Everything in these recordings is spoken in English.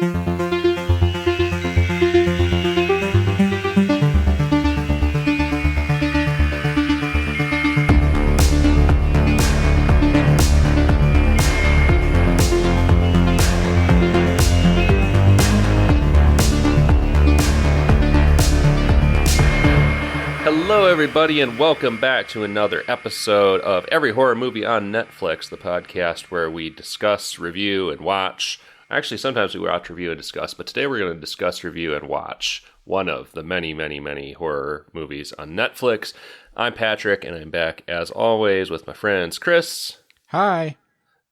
Hello, everybody, and welcome back to another episode of Every Horror Movie on Netflix, the podcast where we discuss, review, and watch. Actually, sometimes we watch, review, and discuss, but today we're going to discuss, review, and watch one of the many, many, many horror movies on Netflix. I'm Patrick, and I'm back, as always, with my friends Chris. Hi.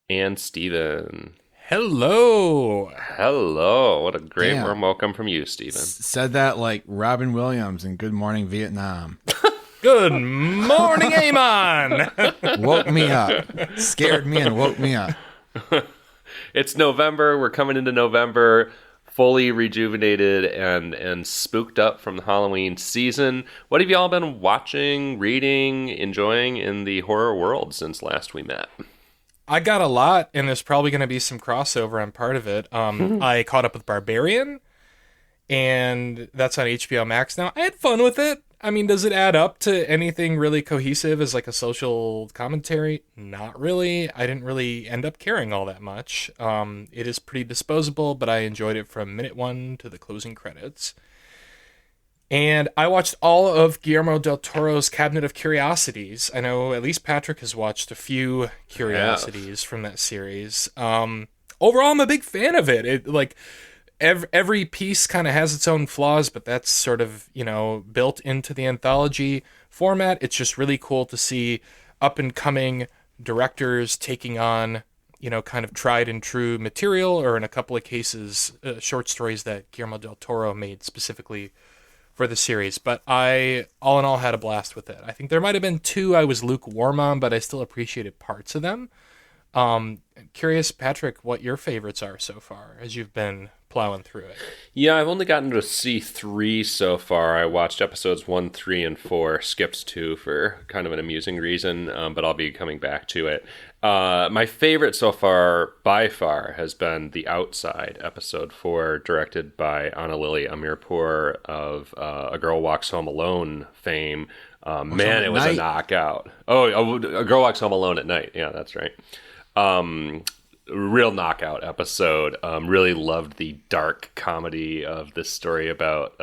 And Steven. Hello. Hello. What a great warm welcome from you, Steven. Said that like Robin Williams in Good Morning Vietnam. Good morning, EHMON. Woke me up. Scared me and woke me up. It's November. We're coming into November, fully rejuvenated and spooked up from the Halloween season. What have y'all been watching, reading, enjoying in the horror world since last we met? I got a lot, and there's probably going to be some crossover on part of it. I caught up with Barbarian, and that's on HBO Max now. I had fun with it. I mean, does it add up to anything really cohesive as like a social commentary? Not really. I didn't really end up caring all that much. It is pretty disposable, but I enjoyed it from minute one to the closing credits. And I watched all of Guillermo del Toro's Cabinet of Curiosities. I know at least Patrick has watched a few Curiosities from that series. Overall, I'm a big fan of it. It like every piece kind of has its own flaws, but that's sort of, built into the anthology format. It's just really cool to see up and coming directors taking on, kind of tried and true material, or in a couple of cases, short stories that Guillermo del Toro made specifically for the series. But I, all in all, had a blast with it. I think there might have been two I was lukewarm on, but I still appreciated parts of them. Curious, Patrick, what your favorites are so far as you've been plowing through it. Yeah, I've only gotten to see 3 so far. I watched episodes 1, 3, and 4, skipped 2 for kind of an amusing reason, but I'll be coming back to it. My favorite so far, by far, has been The Outside, episode 4, directed by Anna Lily Amirpour of A Girl Walks Home Alone fame. Man, it was a knockout. Oh, A Girl Walks Home Alone at Night. Yeah, that's right. Real knockout episode. Really loved the dark comedy of this story about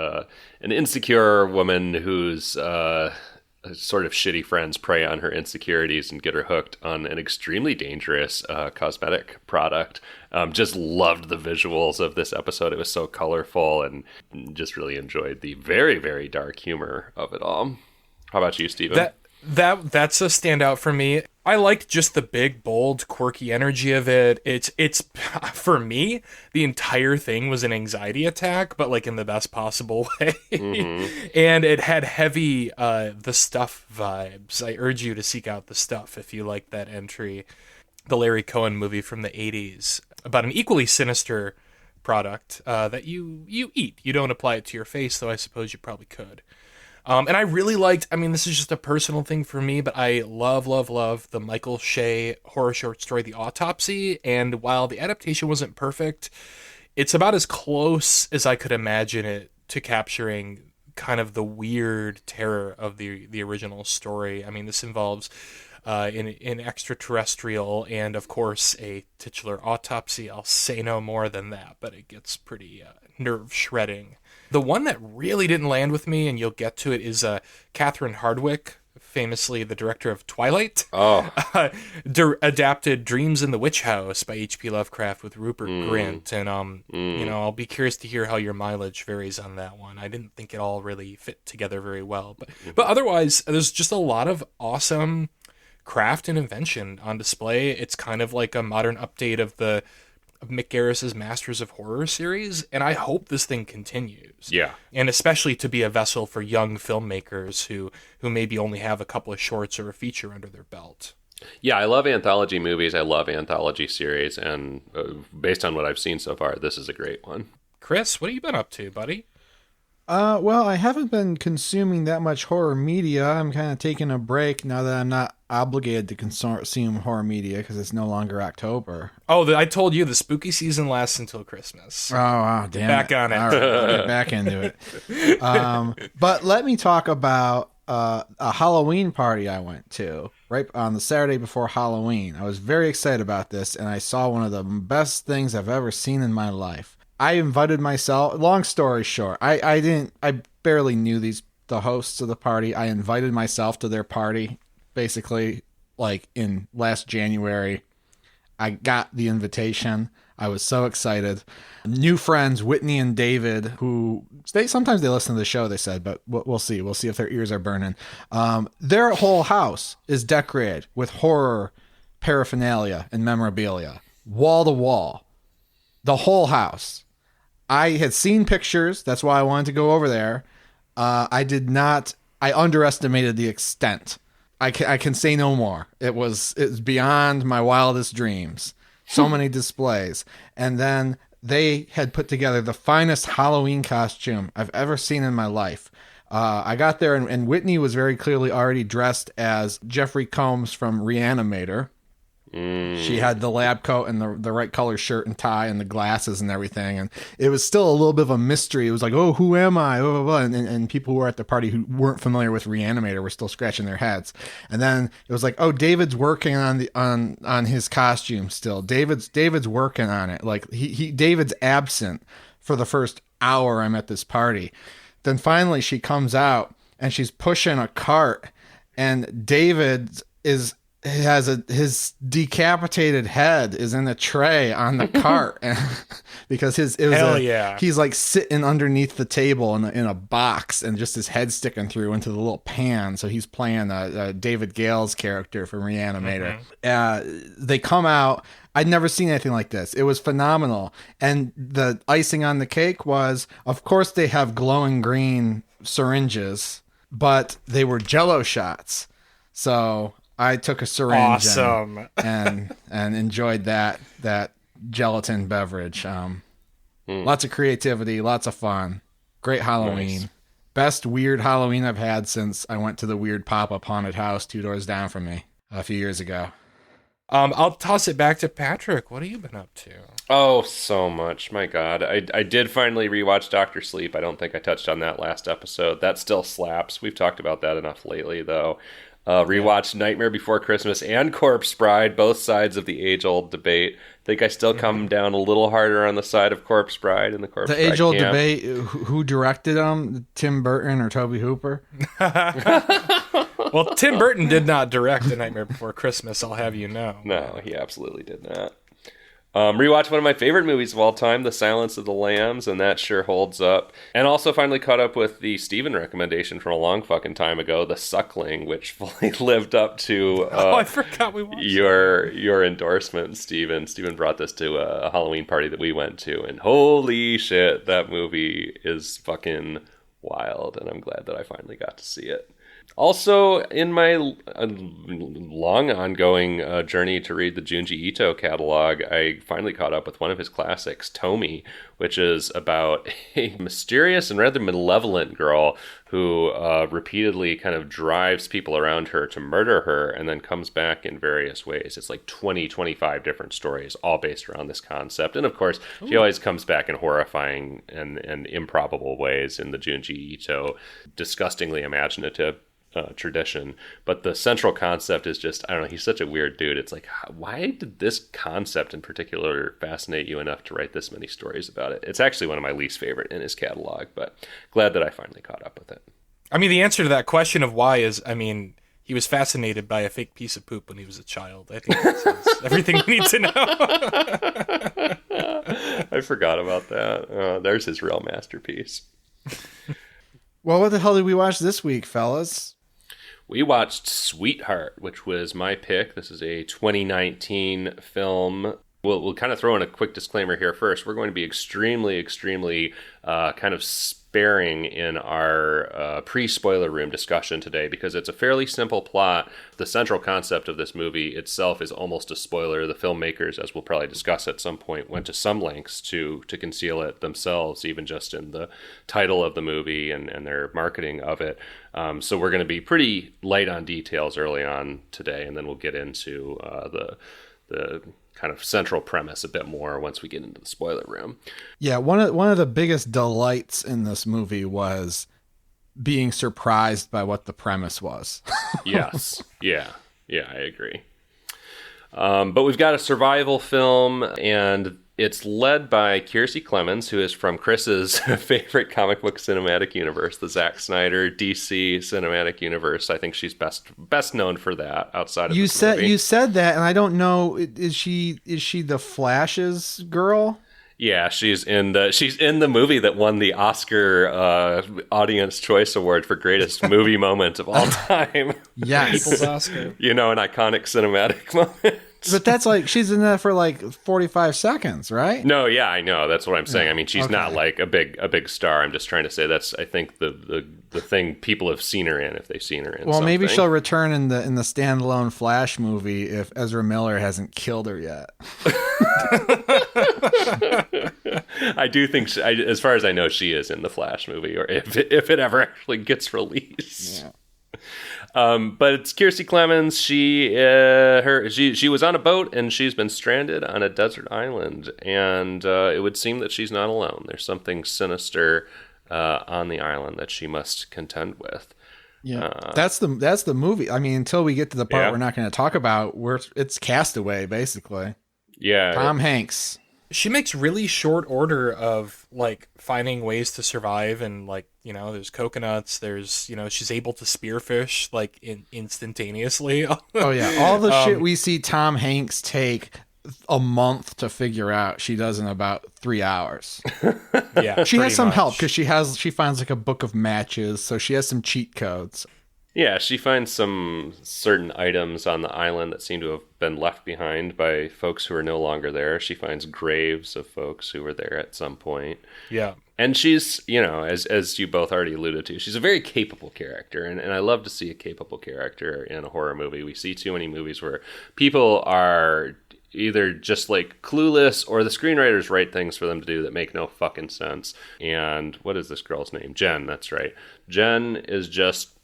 an insecure woman whose sort of shitty friends prey on her insecurities and get her hooked on an extremely dangerous cosmetic product. Just loved the visuals of this episode. It was so colorful and just really enjoyed the very, very dark humor of it all. How about you, Steven? That's a standout for me. I liked just the big, bold, quirky energy of it. It's for me, the entire thing was an anxiety attack, but like in the best possible way. Mm-hmm. And it had heavy The Stuff vibes. I urge you to seek out The Stuff if you like that entry. The Larry Cohen movie from the 80s about an equally sinister product that you eat. You don't apply it to your face, though I suppose you probably could. And I really liked, this is just a personal thing for me, but I love the Michael Shea horror short story, The Autopsy. And while the adaptation wasn't perfect, it's about as close as I could imagine it to capturing kind of the weird terror of the original story. This involves an extraterrestrial and, of course, a titular autopsy. I'll say no more than that, but it gets pretty nerve-shredding. The one that really didn't land with me, and you'll get to it, is Catherine Hardwicke, famously the director of Twilight. Adapted Dreams in the Witch House by H.P. Lovecraft with Rupert Grint. And, I'll be curious to hear how your mileage varies on that one. I didn't think it all really fit together very well. But otherwise, there's just a lot of awesome craft and invention on display. It's kind of like a modern update of the Mick Garris's Masters of Horror series, and I hope this thing continues. Yeah. And especially to be a vessel for young filmmakers who maybe only have a couple of shorts or a feature under their belt. Yeah, I love anthology movies. I love anthology series, and based on what I've seen so far, this is a great one. Chris, what have you been up to, buddy? Well, I haven't been consuming that much horror media. I'm kind of taking a break now that I'm not obligated to consume horror media because it's no longer October. Oh, I told you the spooky season lasts until Christmas. Oh, wow, damn Back it. on it. All right, I'll get back into it. But let me talk about a Halloween party I went to right on the Saturday before Halloween. I was very excited about this, and I saw one of the best things I've ever seen in my life. I invited myself. Long story short, I barely knew the hosts of the party. I invited myself to their party, basically, like in last January. I got the invitation. I was so excited. New friends, Whitney and David, who sometimes they listen to the show, they said, but we'll see. We'll see if their ears are burning. Their whole house is decorated with horror paraphernalia and memorabilia, wall to wall. The whole house. I had seen pictures. That's why I wanted to go over there. I underestimated the extent. I can say no more. It was beyond my wildest dreams. So many displays. And then they had put together the finest Halloween costume I've ever seen in my life. I got there and Whitney was very clearly already dressed as Jeffrey Combs from Reanimator. She had the lab coat and the right color shirt and tie and the glasses and everything. And it was still a little bit of a mystery. It was like, oh, who am I? Blah, blah, blah. And people who were at the party who weren't familiar with Reanimator were still scratching their heads. And then it was like, oh, David's working on his costume still. David's working on it. Like David's absent for the first hour I'm at this party. Then finally she comes out and she's pushing a cart and David his decapitated head is in a tray on the cart because he's like sitting underneath the table in a box and just his head sticking through into the little pan. So he's playing David Gale's character from Reanimator. They come out. I'd never seen anything like this. It was phenomenal. And the icing on the cake was, of course, they have glowing green syringes, but they were Jell-O shots. So I took a syringe and enjoyed that gelatin beverage. Lots of creativity, lots of fun. Great Halloween. Nice. Best weird Halloween I've had since I went to the weird pop-up haunted house 2 doors down from me a few years ago. I'll toss it back to Patrick. What have you been up to? Oh, so much. My God. I did finally rewatch Dr. Sleep. I don't think I touched on that last episode. That still slaps. We've talked about that enough lately, though. Rewatched Nightmare Before Christmas and Corpse Bride, both sides of the age-old debate. I think I still come down a little harder on the side of Corpse Bride and the Corpse Bride age-old camp. debate, who directed them? Tim Burton or Tobe Hooper? Well, Tim Burton did not direct A Nightmare Before Christmas, I'll have you know. No, he absolutely did not. Rewatched one of my favorite movies of all time, The Silence of the Lambs, and that sure holds up. And also finally caught up with the Steven recommendation from a long fucking time ago, The Suckling, which fully lived up to I forgot we watched your endorsement, Steven. Steven brought this to a Halloween party that we went to, and holy shit, that movie is fucking wild, and I'm glad that I finally got to see it. Also, in my long ongoing journey to read the Junji Ito catalog, I finally caught up with one of his classics, Tomi, which is about a mysterious and rather malevolent girl who repeatedly kind of drives people around her to murder her and then comes back in various ways. It's like 25 different stories, all based around this concept. And of course, she always comes back in horrifying and improbable ways in the Junji Ito disgustingly imaginative tradition. But the central concept is just, I don't know, he's such a weird dude. It's like, why did this concept in particular fascinate you enough to write this many stories about it? It's actually one of my least favorite in his catalog, but glad that I finally caught up with it. I mean, the answer to that question of why is, I mean, he was fascinated by a fake piece of poop when he was a child. I think that's everything we need to know. I forgot about that. There's his real masterpiece. Well, what the hell did we watch this week, fellas? We watched Sweetheart, which was my pick. This is a 2019 film We'll kind of throw in a quick disclaimer here first. We're going to be extremely, extremely kind of sparing in our pre-spoiler room discussion today because it's a fairly simple plot. The central concept of this movie itself is almost a spoiler. The filmmakers, as we'll probably discuss at some point, went to some lengths to conceal it themselves, even just in the title of the movie and their marketing of it. So we're going to be pretty light on details early on today, and then we'll get into the kind of central premise a bit more once we get into the spoiler room. Yeah, one of the biggest delights in this movie was being surprised by what the premise was. Yes. Yeah, I agree. But we've got a survival film, and it's led by Kiersey Clemons, who is from Chris's favorite comic book cinematic universe, the Zack Snyder DC cinematic universe. I think she's best known for that outside of this movie. You said that, and I don't know. Is she the Flash's girl? Yeah, she's in the movie that won the Oscar Audience Choice Award for greatest movie moment of all time. Yes, People's Oscar. An iconic cinematic moment. But that's like she's in that for like 45 seconds, right? No, yeah, I know. That's what I'm saying. I mean, she's not like a big star. I'm just trying to say that's I think the thing people have seen her in if they've seen her in. Well, something. maybe she'll return in the standalone Flash movie if Ezra Miller hasn't killed her yet. I do think, as far as I know, she is in the Flash movie, or if it ever actually gets released. Yeah. But it's Kiersey Clemons. She was on a boat and she's been stranded on a desert island, and it would seem that she's not alone. There's something sinister on the island that she must contend with. Yeah, that's the movie. I mean, until we get to the part we're not going to talk about, it's Castaway, basically. Yeah, Tom Hanks. She makes really short order of like finding ways to survive, and like, you know, there's coconuts, there's, you know, she's able to spearfish like instantaneously. Oh yeah, all the shit we see Tom Hanks take a month to figure out, she does in about 3 hours. Yeah, she has some help because she finds like a book of matches, so she has some cheat codes. Yeah, she finds some certain items on the island that seem to have been left behind by folks who are no longer there. She finds graves of folks who were there at some point. Yeah. And she's, you know, as you both already alluded to, she's a very capable character. And I love to see a capable character in a horror movie. We see too many movies where people are either just like clueless, or the screenwriters write things for them to do that make no fucking sense. And what is this girl's name? Jen, that's right. Jen is just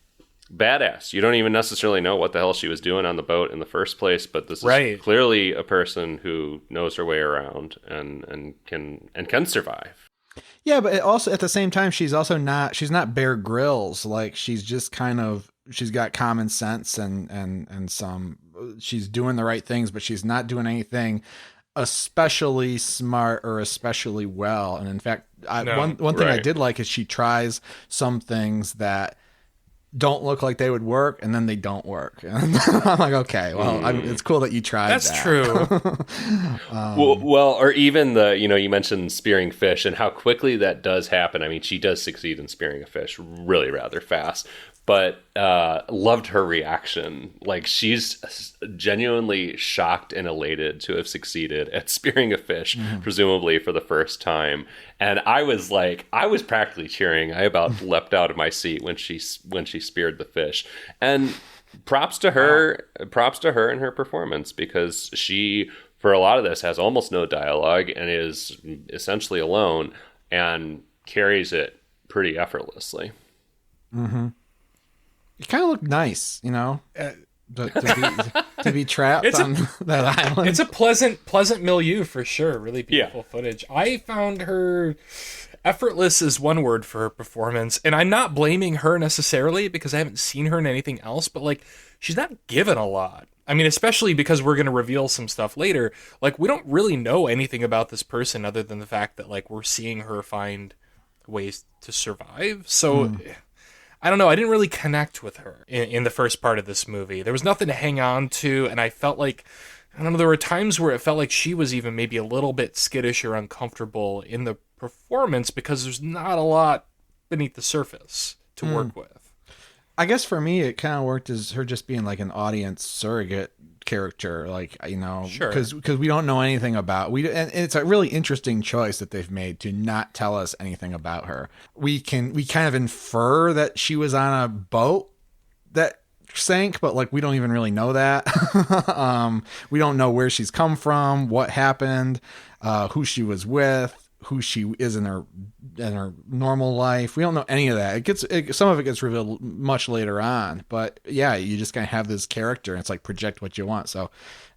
badass. You don't even necessarily know what the hell she was doing on the boat in the first place, but this is clearly a person who knows her way around and can survive. Yeah, but also at the same time, she's not Bear Grylls. Like, she's just kind of, she's got common sense and some, she's doing the right things, but she's not doing anything especially smart or especially well. And in fact, one thing I did like is she tries some things that don't look like they would work, and then they don't work. And I'm like, okay, well, it's cool that you tried that. That's true. Well, or even you mentioned spearing fish and how quickly that does happen. I mean, she does succeed in spearing a fish really rather fast, but loved her reaction. Like, she's genuinely shocked and elated to have succeeded at spearing a fish, presumably for the first time. And I was practically cheering. I about leapt out of my seat when she speared the fish. And props to her and her performance, because she, for a lot of this, has almost no dialogue and is essentially alone and carries it pretty effortlessly. Mm-hmm. You kind of look nice, you know, to be trapped on that island. It's a pleasant milieu for sure. Really beautiful footage. I found her effortless is one word for her performance, and I'm not blaming her necessarily because I haven't seen her in anything else, but like, she's not given a lot. I mean, especially because we're going to reveal some stuff later. Like, we don't really know anything about this person other than the fact that like we're seeing her find ways to survive. So I don't know. I didn't really connect with her in the first part of this movie. There was nothing to hang on to, and I felt like, I don't know, there were times where it felt like she was even maybe a little bit skittish or uncomfortable in the performance because there's not a lot beneath the surface to work with. I guess for me, it kind of worked as her just being like an audience surrogate, character, like, you know, Sure. because we don't know anything about and it's a really interesting choice that they've made to not tell us anything about her. We kind of infer that she was on a boat that sank, but like we don't even really know that. We don't know where she's come from, what happened, who she was with, who she is in her normal life. We don't know any of that. Some of it gets revealed much later on, but yeah, you just kind of have this character and it's like project what you want. So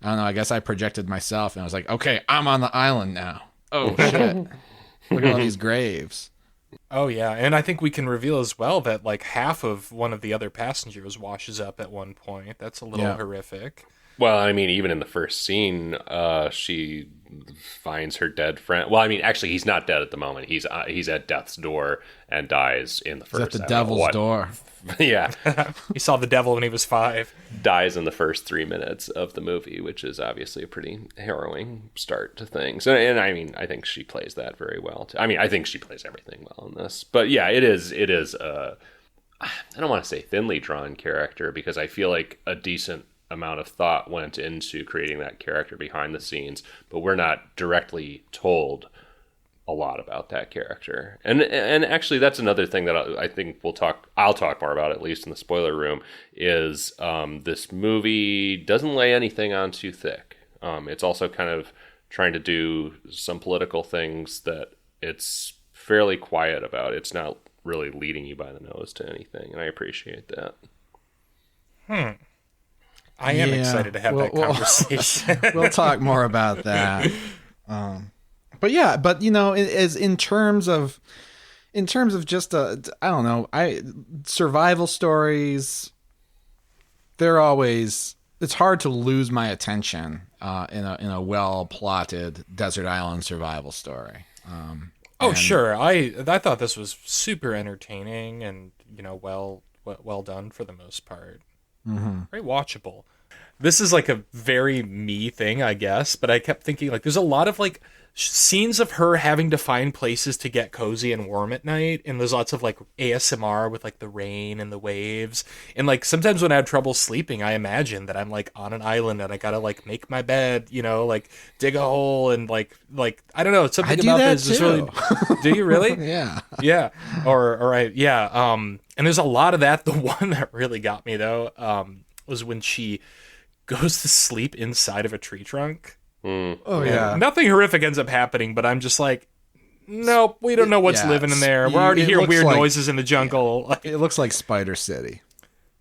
I don't know, I guess I projected myself and I was like, okay, I'm on the island now. Oh shit. Look at all these graves. Oh yeah, and I think we can reveal as well that like half of one of the other passengers washes up at one point. That's a little horrific. Well, I mean, even in the first scene, she finds her dead friend. Well, I mean, actually, he's not dead at the moment. He's at death's door and dies in the first. He's at the devil's door. Yeah. He saw the devil when he was 5. Dies in the first 3 minutes of the movie, which is obviously a pretty harrowing start to things. And I mean, I think she plays that very well too. I mean, I think she plays everything well in this. But yeah, it is. I don't want to say thinly drawn character because I feel like a decent amount of thought went into creating that character behind the scenes, but we're not directly told a lot about that character. And actually that's another thing that I think I'll talk more about, at least in the spoiler room, is this movie doesn't lay anything on too thick. It's also kind of trying to do some political things that it's fairly quiet about. It's not really leading you by the nose to anything, and I appreciate that. I am excited to have that conversation. We'll talk more about that. But yeah, but you know, in terms of just I don't know, survival stories, they're always, it's hard to lose my attention in a well plotted desert island survival story. Sure. I thought this was super entertaining and, you know, well done for the most part. Mm-hmm. Very watchable. This is like a very me thing, I guess, but I kept thinking like there's a lot of like scenes of her having to find places to get cozy and warm at night, and there's lots of like ASMR with like the rain and the waves, and like sometimes when I have trouble sleeping, I imagine that I'm like on an island and I gotta like make my bed, you know, like dig a hole and like I don't know, something about this is really. Do you really? Yeah. Yeah. And there's a lot of that. The one that really got me though was when she goes to sleep inside of a tree trunk. Oh yeah. Nothing horrific ends up happening, but I'm just like, nope, we don't know what's living in there. We're already hearing weird noises in the jungle. Yeah. It looks like Spider City.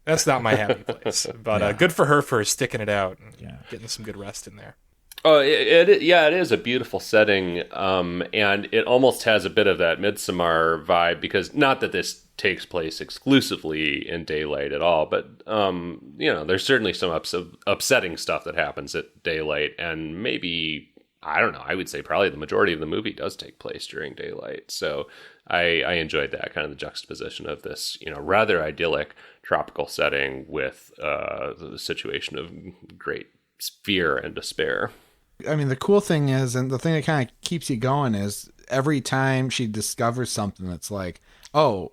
That's not my happy place. But good for her for sticking it out and getting some good rest in there. Oh, it is a beautiful setting, and it almost has a bit of that Midsommar vibe, because not that this takes place exclusively in daylight at all, but you know, there's certainly some upsetting stuff that happens at daylight, and maybe, I don't know, I would say probably the majority of the movie does take place during daylight. So I enjoyed that kind of the juxtaposition of this, you know, rather idyllic tropical setting with the situation of great fear and despair. I mean, the cool thing is, and the thing that kind of keeps you going is every time she discovers something that's like, oh,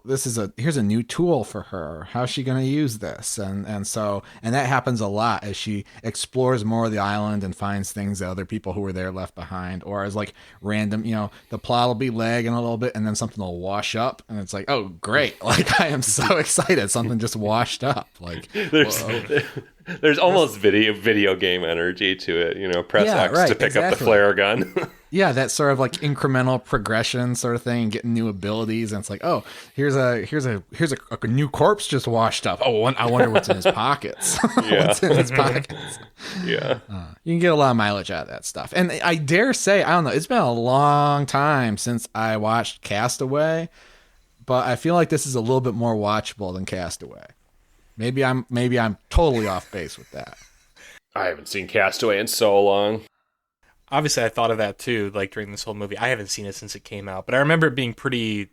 here's a new tool for her. How's she going to use this? And that happens a lot as she explores more of the island and finds things that other people who were there left behind, or as like random, you know, the plot will be lagging a little bit and then something will wash up and it's like, oh, great. Like, I am so excited. Something just washed up. Like, there's almost video game energy to it, you know, press X to pick up the flare gun. Yeah, that sort of like incremental progression sort of thing, getting new abilities, and it's like, oh, here's a new corpse just washed up. Oh, I wonder what's in his pockets. What's in his pockets? Yeah, you can get a lot of mileage out of that stuff. And I dare say, I don't know, it's been a long time since I watched Castaway, but I feel like this is a little bit more watchable than Castaway. Maybe I'm totally off base with that. I haven't seen Castaway in so long. Obviously, I thought of that too, like during this whole movie. I haven't seen it since it came out, but I remember it being pretty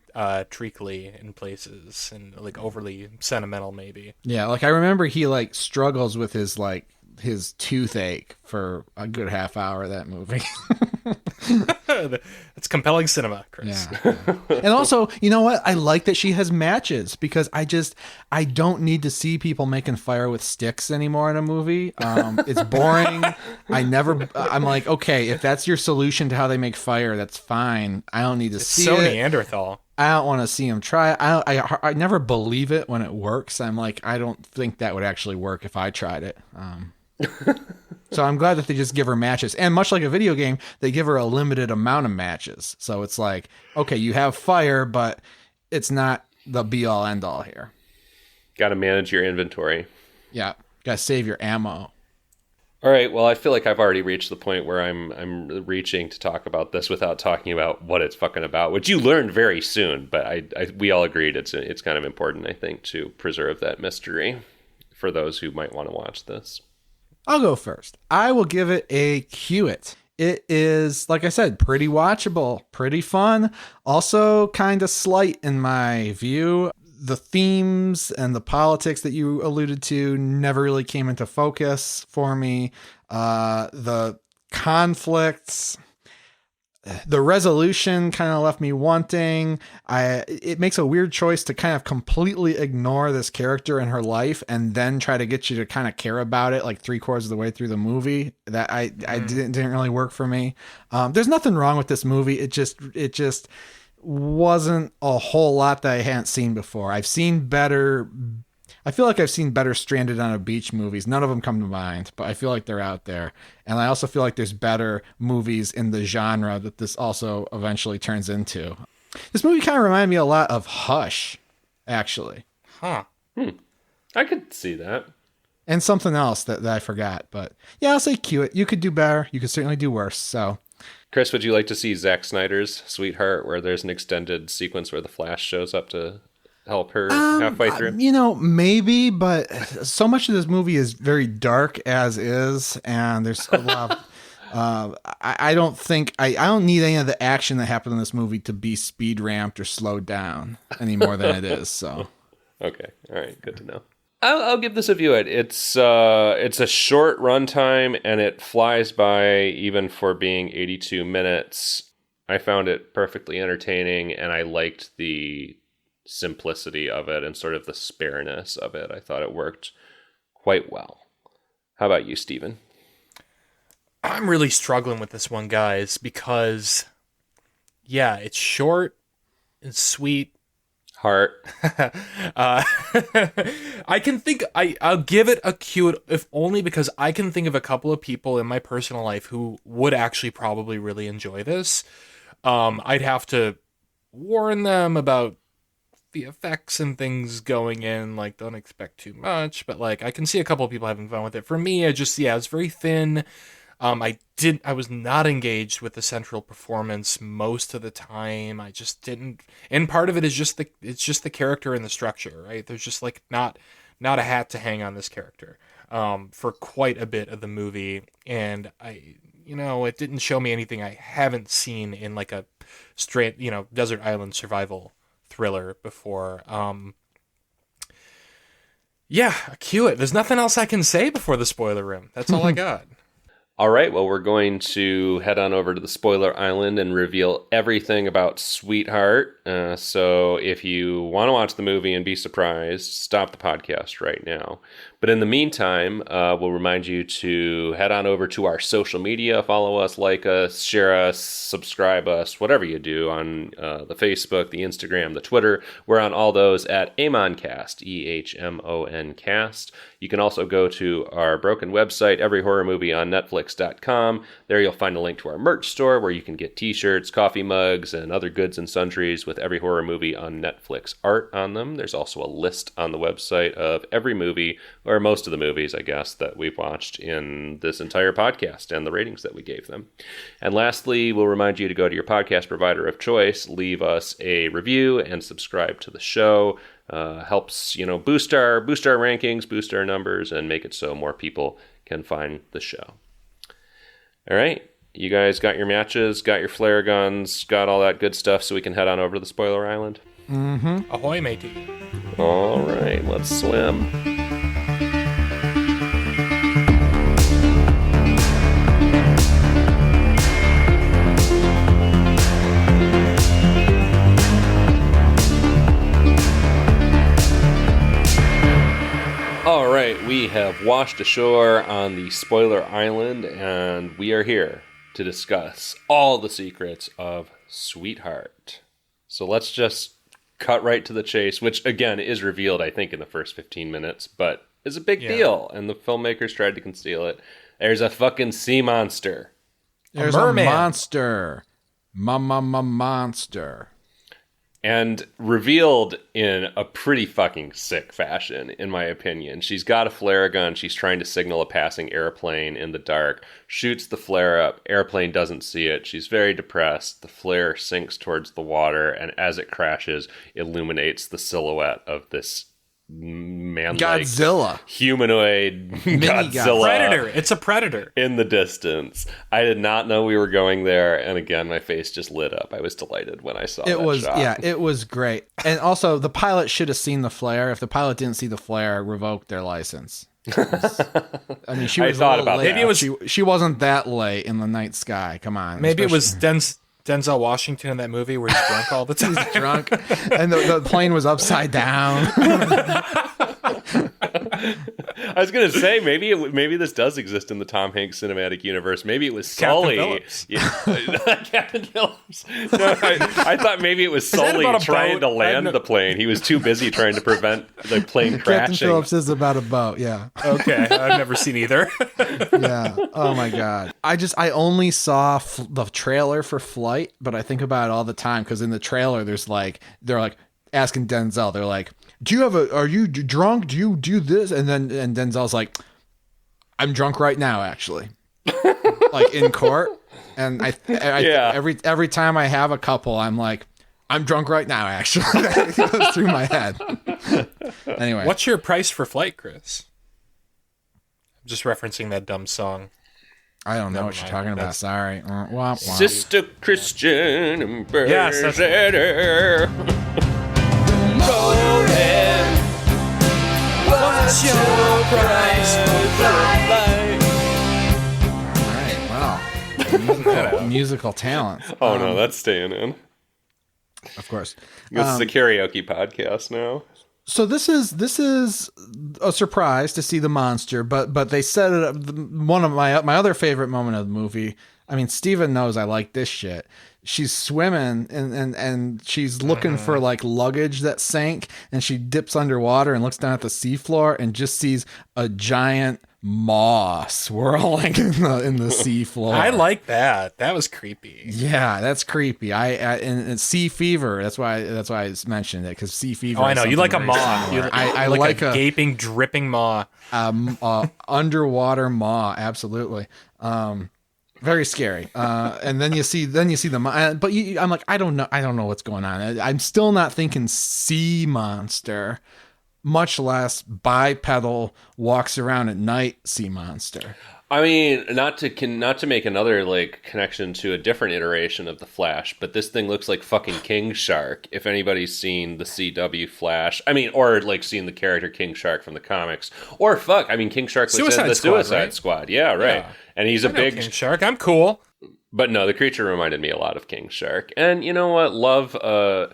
treacly in places and like overly sentimental, maybe. Yeah, like I remember he like struggles with his toothache for a good half hour of that movie. That's compelling cinema, Chris. Yeah. And also, you know what? I like that she has matches because I don't need to see people making fire with sticks anymore in a movie. It's boring. I'm like, okay, if that's your solution to how they make fire, that's fine. I don't need to see so it. Neanderthal. I don't want to see him try. I never believe it when it works. I'm like, I don't think that would actually work if I tried it. So I'm glad that they just give her matches. And much like a video game, they give her a limited amount of matches. So it's like, okay, you have fire, but it's not the be-all, end-all here. Got to manage your inventory. Yeah, got to save your ammo. All right, well, I feel like I've already reached the point where I'm reaching to talk about this without talking about what it's fucking about, which you learned very soon, but we all agreed it's kind of important, I think, to preserve that mystery for those who might want to watch this. I'll go first. I will give it a Q-it. It is, like I said, pretty watchable, pretty fun, also kind of slight in my view. The themes and the politics that you alluded to never really came into focus for me. The conflicts, the resolution kind of left me wanting. It makes a weird choice to kind of completely ignore this character and her life and then try to get you to kind of care about it like 3/4 of the way through the movie. That I didn't really work for me. There's nothing wrong with this movie. It just wasn't a whole lot that I hadn't seen before. I feel like I've seen better stranded on a beach movies. None of them come to mind, but I feel like they're out there. And I also feel like there's better movies in the genre that this also eventually turns into. This movie kind of reminded me a lot of Hush, actually. Huh. I could see that. And something else that I forgot. But yeah, I'll say cue it. You could do better. You could certainly do worse. So, Chris, would you like to see Zack Snyder's Sweetheart, where there's an extended sequence where the Flash shows up to help her halfway through? Maybe, but so much of this movie is very dark as is, and there's a lot of, I don't need any of the action that happened in this movie to be speed ramped or slowed down any more than it is. So, okay, all right, good to know. I'll give this a view. It's a short runtime and it flies by even for being 82 minutes. I found it perfectly entertaining and I liked the simplicity of it and sort of the spareness of it. I thought it worked quite well. How about you, Steven? I'm really struggling with this one, guys, because yeah, it's short and sweet. Heart. I can think I'll give it a Q if only because I can think of a couple of people in my personal life who would actually probably really enjoy this. I'd have to warn them about the effects and things going in, like don't expect too much, but like I can see a couple of people having fun with it. For me, it's very thin. I was not engaged with the central performance most of the time. I just didn't, and part of it is just the character and the structure, right? There's just like not a hat to hang on this character, for quite a bit of the movie. And it didn't show me anything I haven't seen in like a straight, desert island survival thriller before. Yeah, cue it. There's nothing else I can say before the spoiler room. That's all I got. All right, well, we're going to head on over to the spoiler island and reveal everything about Sweetheart. So if you want to watch the movie and be surprised, stop the podcast right now. But in the meantime, we'll remind you to head on over to our social media, follow us, like us, share us, subscribe us, whatever you do on the Facebook, the Instagram, the Twitter. We're on all those at EHMONcast, EHMON-cast. You can also go to our broken website, Every Horror Movie on Netflix.com. There you'll find a link to our merch store where you can get t-shirts, coffee mugs, and other goods and sundries with Every Horror Movie on Netflix art on them. There's also a list on the website of every movie, or most of the movies, I guess, that we've watched in this entire podcast and the ratings that we gave them. And lastly, we'll remind you to go to your podcast provider of choice, leave us a review, and subscribe to the show. Helps, boost our rankings, boost our numbers, and make it so more people can find the show. All right. You guys got your matches, got your flare guns, got all that good stuff so we can head on over to the spoiler island? Mm-hmm. Ahoy, matey. All right, let's swim. we have washed ashore on the spoiler island, and we are here to discuss all the secrets of Sweetheart. So let's just cut right to the chase, which again is revealed, I think, in the first 15 minutes, but is a big deal, and the filmmakers tried to conceal it. There's a fucking sea monster. There's a monster. Monster. And revealed in a pretty fucking sick fashion, in my opinion. She's got a flare gun. She's trying to signal a passing airplane in the dark. Shoots the flare up. Airplane doesn't see it. She's very depressed. The flare sinks towards the water, and as it crashes, illuminates the silhouette of this man-like Godzilla, humanoid Godzilla, predator. It's a predator in the distance. I did not know we were going there, and again, my face just lit up. I was delighted when I saw it. It was great. And also, the pilot should have seen the flare. If the pilot didn't see the flare, revoked their license. I mean, she was. I thought about late. that. Maybe it was. She wasn't that late in the night sky. Come on. Maybe it was Denzel Washington in that movie where he's drunk all the time. He's drunk, and the plane was upside down. I was gonna say maybe this does exist in the Tom Hanks cinematic universe. Maybe it was Sully. Captain Phillips. No, I thought maybe it was Sully trying to land the plane. He was too busy trying to prevent the plane crashing. Captain Phillips is about a boat. Yeah. Okay, I've never seen either. Yeah. Oh my god. I only saw the trailer for Flight, but I think about it all the time because in the trailer they're like asking Denzel. They're like, are you drunk? Do you do this? And Denzel's like, I'm drunk right now, actually. Like in court. And every time I have a couple, I'm like, I'm drunk right now, actually. That goes through my head. Anyway. What's your price for Flight, Chris? I'm just referencing that dumb song. I don't know what you're talking about. Sorry. Womp, womp. Sister Christian Ambassador. Yes, that's What's your price for All right. Wow. Musical talent. Oh no, that's staying in. Of course. This is a karaoke podcast now. So this is a surprise to see the monster, but they set it up. One of my other favorite moment of the movie. I mean, Steven knows I like this shit. She's swimming and she's looking for like luggage that sank, and she dips underwater and looks down at the seafloor and just sees a giant maw swirling in the seafloor. I like that. That was creepy. Yeah, that's creepy. And sea fever. That's why I mentioned it, because sea fever. Oh, I know. You like a maw. I like a gaping, dripping maw. Underwater maw. Absolutely. Very scary. And then you see the, but I'm like, I don't know what's going on. I'm still not thinking sea monster, much less bipedal walks around at night sea monster. I mean, not to make another like connection to a different iteration of the Flash, but this thing looks like fucking King Shark. If anybody's seen the CW Flash, I mean, or like seen the character King Shark from the comics, or King Shark was in the Suicide Squad. Yeah, right. Yeah. And he's a big King Shark. I'm cool. But no, the creature reminded me a lot of King Shark. And you know what? Love a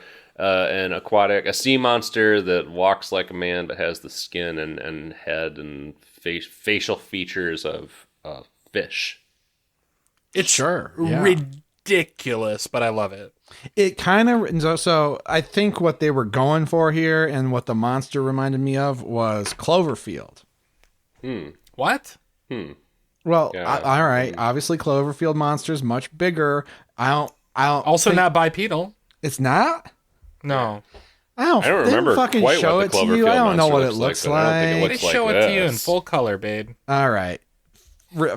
sea monster that walks like a man but has the skin and head and facial features of fish. It's ridiculous, but I love it. It kind of, so I think what they were going for here and what the monster reminded me of was Cloverfield. What? Well, yeah. All right. Obviously, Cloverfield monster's much bigger. I don't. Also, not bipedal. It's not. No. I don't remember fucking quite show what the it to Cloverfield you. I don't know what monster it looks like. I don't think it They looks like show it this. to you in full color, babe. All right.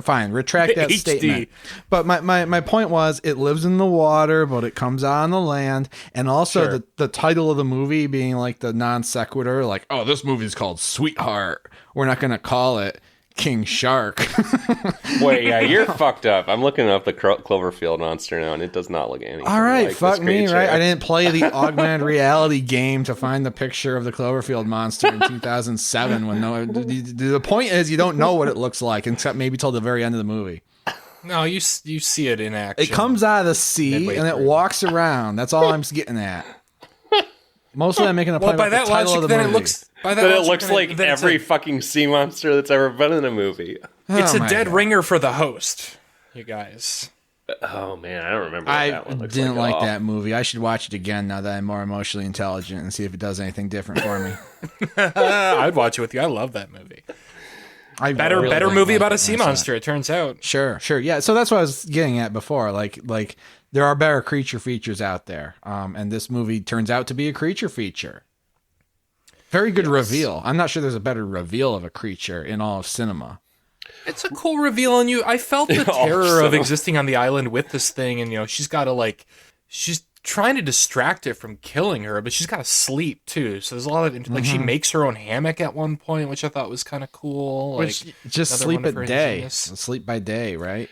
Fine. Retract that HD. statement. But my point was, it lives in the water, but it comes out on the land. And also the title of the movie being like the non sequitur, like, oh, this movie's called Sweetheart. We're not going to call it King Shark. Wait, yeah, you're fucked up. I'm looking up the Cloverfield monster now, and it does not look anything. All right, like fuck this me, creature. right? I didn't play the augmented reality game to find the picture of the Cloverfield monster in 2007. When the point is, you don't know what it looks like, except maybe till the very end of the movie. No, you see it in action. It comes out of the sea and it walks around. That's all I'm getting at. Mostly, I'm making a point about the title of the movie. By that But it logic, looks like then it's every fucking sea monster that's ever been in a movie. It's Oh a my dead God. ringer for the host, you guys. Oh man, I don't remember what I that one looks didn't like. like that movie. I should watch it again now that I'm more emotionally intelligent and see if it does anything different for me. I'd watch it with you. I love that movie. Better really didn't movie like about it a sea when I saw it. monster, it turns out. Sure. Yeah. So that's what I was getting at before. Like there are better creature features out there, and this movie turns out to be a creature feature. Very good reveal. I'm not sure there's a better reveal of a creature in all of cinema. It's a cool reveal on you. I felt the terror of existing on the island with this thing, and she's got to she's trying to distract it from killing her, but she's got to sleep too. So there's a lot of she makes her own hammock at one point, which I thought was kind of cool. Which just another sleep one of her at day, ingenious- sleep by day, right?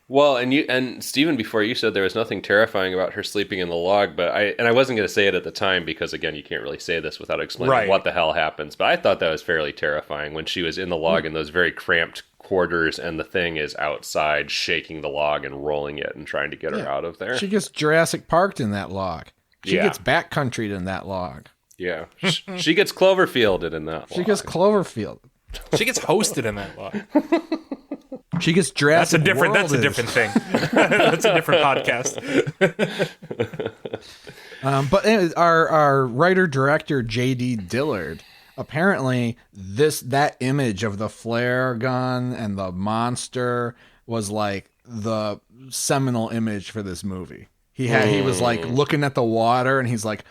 Well, and Stephen, before you said there was nothing terrifying about her sleeping in the log, but I wasn't going to say it at the time because again, you can't really say this without explaining what the hell happens. But I thought that was fairly terrifying when she was in the log in those very cramped quarters, and the thing is outside shaking the log and rolling it and trying to get her out of there. She gets Jurassic Parked in that log. She gets backcountryed in that log. Yeah, she gets Cloverfielded in that. She gets Cloverfield. She gets hosted in that log. She gets Jurassic That's a Worlded. different thing. That's a different podcast. But anyway, our writer director J.D. Dillard, apparently that image of the flare gun and the monster was like the seminal image for this movie. He was like looking at the water and he's like,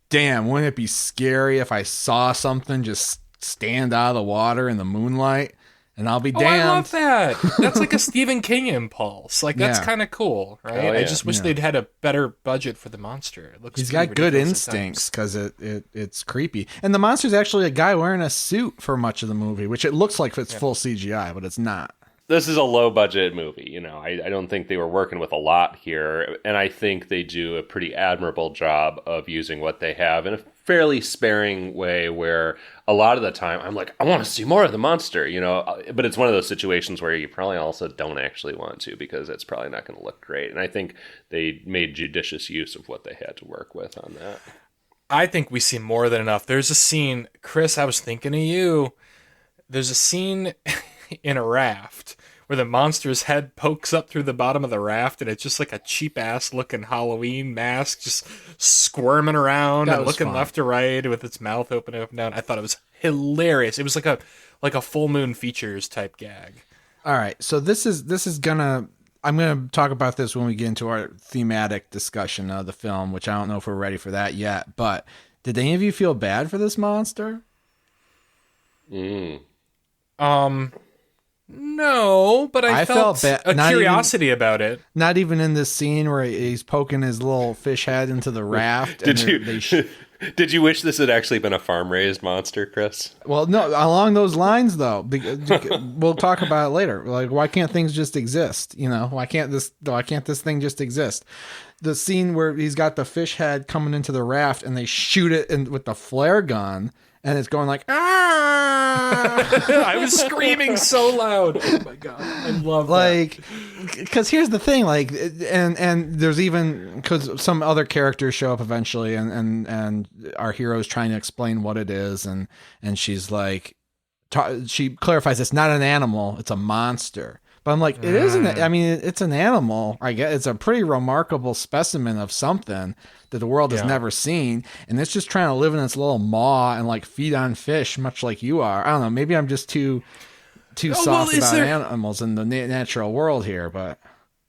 damn, wouldn't it be scary if I saw something just stand out of the water in the moonlight? And I'll be damned. I love that. That's like a Stephen King impulse. Like, that's Yeah. kind of cool, right? Oh, yeah. I just wish they'd had a better budget for the monster. It looks He's pretty got good ridiculous at instincts times. because it's creepy. And the monster's actually a guy wearing a suit for much of the movie, which it looks like it's full CGI, but it's not. This is a low budget movie. I don't think they were working with a lot here, and I think they do a pretty admirable job of using what they have in a fairly sparing way where a lot of the time I'm like, I want to see more of the monster, but it's one of those situations where you probably also don't actually want to because it's probably not going to look great. And I think they made judicious use of what they had to work with on that. I think we see more than enough. There's a scene, Chris, I was thinking of you. There's a scene in a raft where the monster's head pokes up through the bottom of the raft, and it's just like a cheap-ass looking Halloween mask just squirming around That and was looking fun. left to right with its mouth open up and down. I thought it was hilarious. It was like a full moon features type gag. All right, so this is I'm gonna talk about this when we get into our thematic discussion of the film, which I don't know if we're ready for that yet. But did any of you feel bad for this monster? No, but I felt bad. a Not curiosity about it. Not even in this scene where he's poking his little fish head into the raft. Did you wish this had actually been a farm raised monster, Chris? Well, no, along those lines though. We'll talk about it later. Like, why can't things just exist? Why can't this thing just exist? The scene where he's got the fish head coming into the raft and they shoot it with the flare gun and it's going like, ah! I was screaming so loud. Oh my god, I love that. Because here's the thing, and there's even because some other characters show up eventually, and our hero's trying to explain what it is, and she's like, she clarifies it's not an animal, it's a monster. But I'm like, it isn't. I mean, it's an animal. I guess it's a pretty remarkable specimen of something that the world has never seen, and it's just trying to live in its little maw and like feed on fish, much like you are. I don't know. Maybe I'm just too soft about animals in the natural world here. But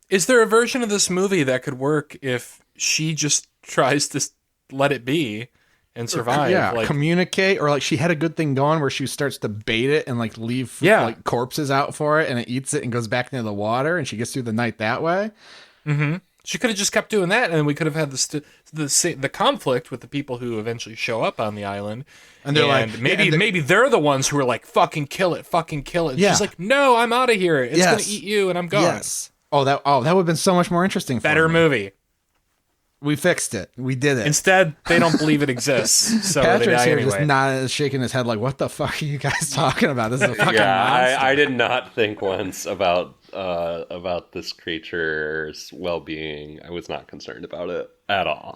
is there a version of this movie that could work if she just tries to let it be and survive? Yeah, communicate, or like she had a good thing going where she starts to bait it and like leave like corpses out for it, and it eats it and goes back into the water, and she gets through the night that way. Mm-hmm. She could have just kept doing that, and then we could have had the conflict with the people who eventually show up on the island. And they're like, maybe they're the ones who are like, fucking kill it. Yeah. She's like, no, I'm out of here. It's gonna eat you, and I'm gone. Yes. That would have been so much more interesting. Better movie. We fixed it. We did it. Instead, they don't believe it exists, so they Patrick's die here anyway. just not shaking his head like, what the fuck are you guys talking about? This is a fucking monster. I did not think once about this creature's well-being. I was not concerned about it at all.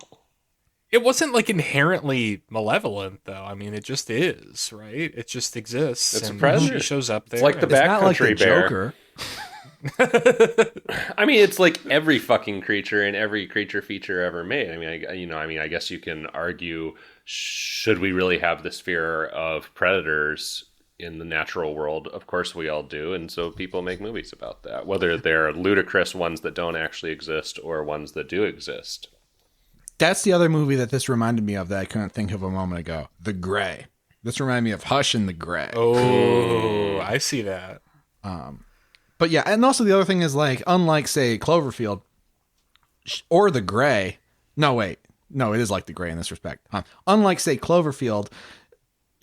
It wasn't like inherently malevolent, though. I mean, it just is, right? It just exists. It's a and predator. She shows up there. It's like the It's not like the backcountry bear. Joker. I mean, it's like every fucking creature in every creature feature ever made. I mean, I guess you can argue, should we really have this fear of predators in the natural world? Of course we all do, and so people make movies about that, whether they're ludicrous ones that don't actually exist or ones that do exist. That's the other movie that this reminded me of that I couldn't think of a moment ago. The Gray. This reminded me of Hush and The Gray. Oh, I see that. But yeah, and also the other thing is, like, unlike, say, Cloverfield or The Gray. No, wait. No, it is like The Gray in this respect. Unlike, say, Cloverfield,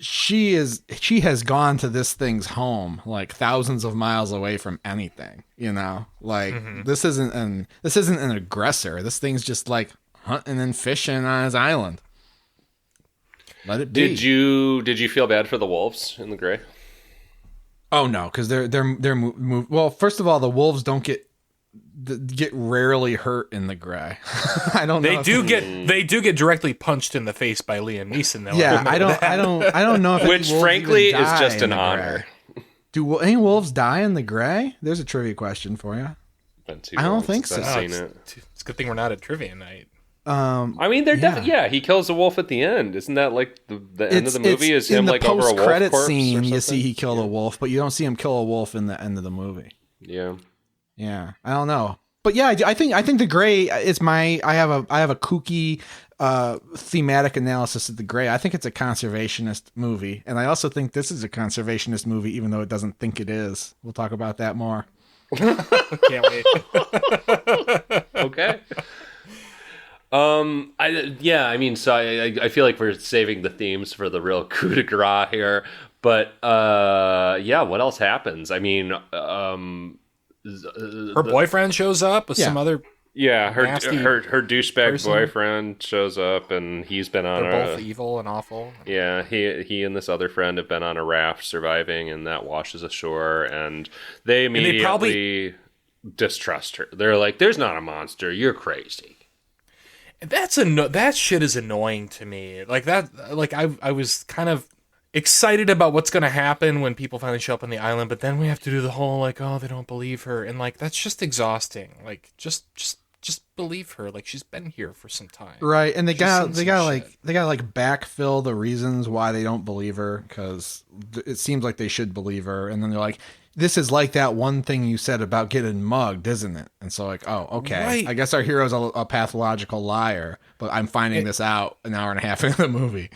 she has gone to this thing's home, like, thousands of miles away from anything, you know? Like, this isn't an aggressor. This thing's just, like, hunting and fishing on his island. Let it be. Did you feel bad for the wolves in The Gray? Oh no, because well, first of all, the wolves don't get rarely hurt in The Gray. I don't know. They do get directly punched in the face by Liam Neeson though. Yeah, I don't know if Which any wolves frankly even is die just in an The honor. Gray. Do any wolves die in The Gray? There's a trivia question for you. I don't think so. I've seen It's a good thing we're not at trivia night. I mean, they're definitely he kills a wolf at the end. Isn't that like the end of the movie? Is him like over a wolf corpse? In the post-credit scene, you see he killed a wolf, but you don't see him kill a wolf in the end of the movie. Yeah, I don't know, but yeah, I think The Gray is I have a kooky thematic analysis of The Gray. I think it's a conservationist movie, and I also think this is a conservationist movie, even though it doesn't think it is. We'll talk about that more. Can't wait. Okay. I feel like we're saving the themes for the real coup de grace here, but what else happens? I mean, her boyfriend shows up with some other. Yeah, her douchebag person. boyfriend shows up, and he's been on. They're both evil and awful. Yeah, he and this other friend have been on a raft surviving, and that washes ashore, and they immediately distrust her. They're like, "There's not a monster. You're crazy." That shit is annoying to me. Like that. Like I was kind of excited about what's going to happen when people finally show up on the island, but then we have to do the whole like, oh, they don't believe her, and like that's just exhausting. Like just believe her. Like she's been here for some time, right? And they gotta backfill the reasons why they don't believe her, because it seems like they should believe her, and then they're like, this is like that one thing you said about getting mugged, isn't it? And so like, oh, okay. Right. I guess our hero's a pathological liar, but I'm finding this out an hour and a half into the movie.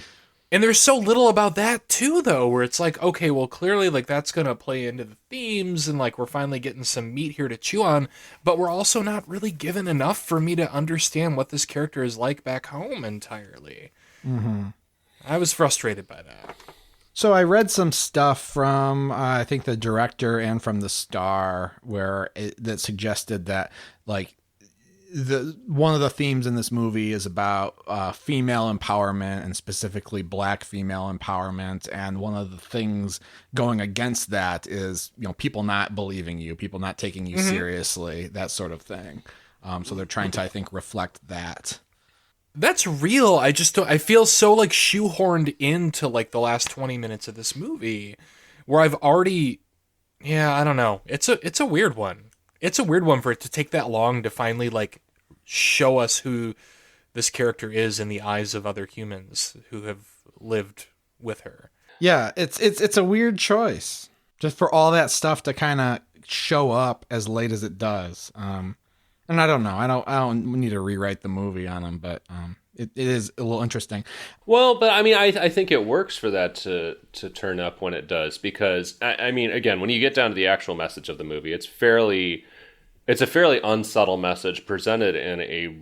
And there's so little about that too, though, where it's like, okay, well, clearly like that's going to play into the themes and like we're finally getting some meat here to chew on, but we're also not really given enough for me to understand what this character is like back home entirely. Mm-hmm. I was frustrated by that. So I read some stuff from I think the director and from the star that suggested that like one of the themes in this movie is about female empowerment, and specifically black female empowerment, and one of the things going against that is, you know, people not believing you, people not taking you seriously, that sort of thing. So they're trying to, I think, reflect that. That's real. I feel so like shoehorned into like the last 20 minutes of this movie where I've already, I don't know. It's a weird one. It's a weird one for it to take that long to finally like show us who this character is in the eyes of other humans who have lived with her. Yeah, it's a weird choice just for all that stuff to kind of show up as late as it does. And I don't know. I don't need to rewrite the movie on them, but it is a little interesting. Well, but I mean, I think it works for that to turn up when it does, because I mean, again, when you get down to the actual message of the movie, it's a fairly unsubtle message presented in a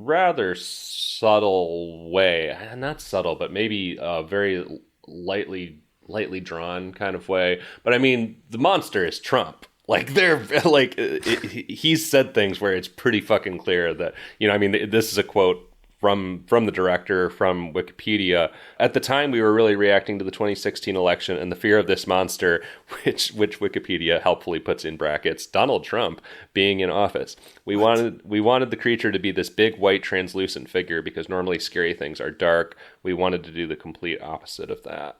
rather subtle way. Not subtle, but maybe a very lightly drawn kind of way. But I mean, the monster is Trump. Like they're like he's said things where it's pretty fucking clear that, you know, I mean, this is a quote from the director, from Wikipedia. At the time, we were really reacting to the 2016 election and the fear of this monster, which Wikipedia helpfully puts in brackets, Donald Trump, being in office. We wanted the creature to be this big, white, translucent figure because normally scary things are dark. We wanted to do the complete opposite of that.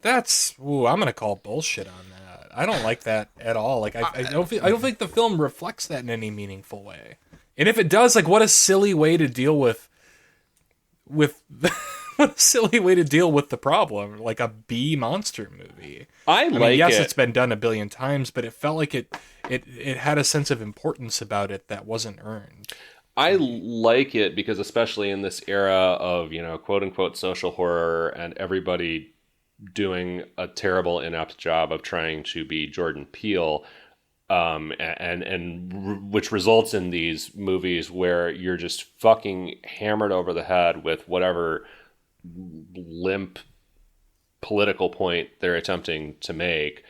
I'm gonna call bullshit on that. I don't like that at all. Like I don't think the film reflects that in any meaningful way. And if it does, like, what a silly way to deal with what a silly way to deal with the problem, like a B monster movie. I mean, yes, it's been done a billion times, but it felt like it had a sense of importance about it that wasn't earned. I like it because, especially in this era of, quote unquote social horror and everybody doing a terrible, inept job of trying to be Jordan Peele, and which results in these movies where you're just fucking hammered over the head with whatever limp political point they're attempting to make.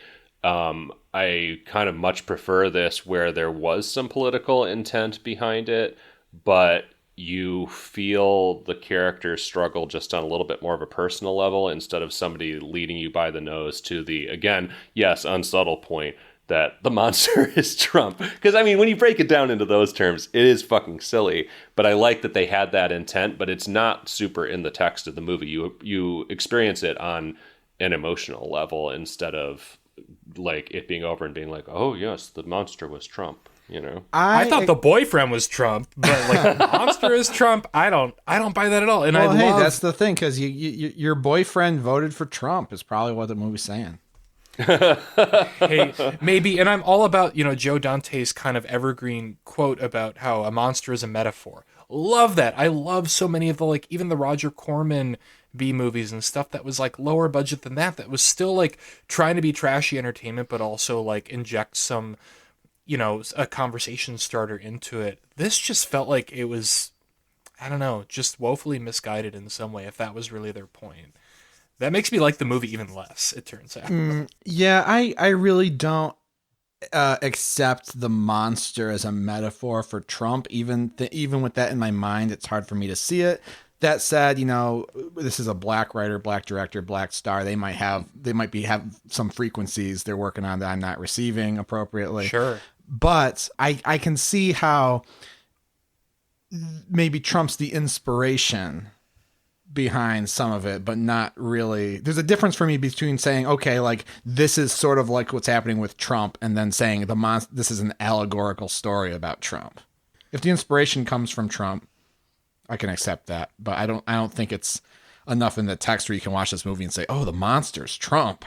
I kind of much prefer this where there was some political intent behind it, but you feel the characters struggle just on a little bit more of a personal level instead of somebody leading you by the nose to the, again, yes, unsubtle point that the monster is Trump. Because, I mean, when you break it down into those terms, it is fucking silly. But I like that they had that intent, but it's not super in the text of the movie. You experience it on an emotional level instead of, like, it being over and being like, oh, yes, the monster was Trump, I thought the boyfriend was Trump, but, like, the monster is Trump. I don't buy that at all. And that's the thing, because your boyfriend voted for Trump is probably what the movie's saying. Hey, maybe, and I'm all about, Joe Dante's kind of evergreen quote about how a monster is a metaphor. Love that. I love so many of the, like, even the Roger Corman B movies and stuff that was, like, lower budget than that was still, like, trying to be trashy entertainment, but also, like, inject some, a conversation starter into it. This just felt like it was, I don't know, just woefully misguided in some way, if that was really their point. That makes me like the movie even less, it turns out. Yeah, I really don't accept the monster as a metaphor for Trump. Even with that in my mind, it's hard for me to see it. That said, this is a black writer, black director, black star. They might have some frequencies they're working on that I'm not receiving appropriately. Sure. But I can see how maybe Trump's the inspiration behind some of it, but not really. There's a difference for me between saying, okay, like, this is sort of like what's happening with Trump, and then saying this is an allegorical story about Trump. If the inspiration comes from Trump, I can accept that, but I don't think it's enough in the text where you can watch this movie and say, oh, the monster's Trump.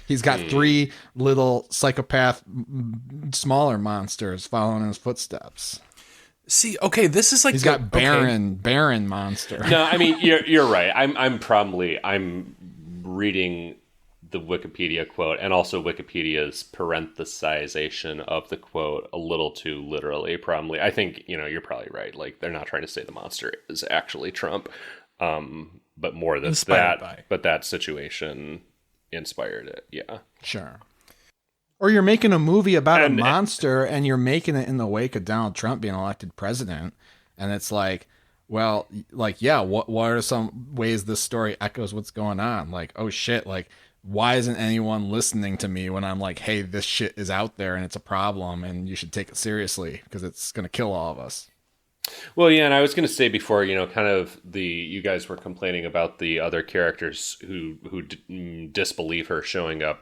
He's got 3 little psychopath, smaller monsters following in his footsteps. See, okay, this is like he's got Baron monster. No, I mean you're right. I'm reading the Wikipedia quote and also Wikipedia's parenthesization of the quote a little too literally. Probably, I think you're probably right. Like, they're not trying to say the monster is actually Trump, but more than that. But that situation inspired it. Yeah, sure. Or you're making a movie about a monster and you're making it in the wake of Donald Trump being elected president. And it's like, well, like, yeah, what are some ways this story echoes what's going on? Like, oh shit, like, why isn't anyone listening to me when I'm like, hey, this shit is out there and it's a problem and you should take it seriously because it's going to kill all of us. Well, yeah, and I was going to say before, kind of you guys were complaining about the other characters who disbelieve her showing up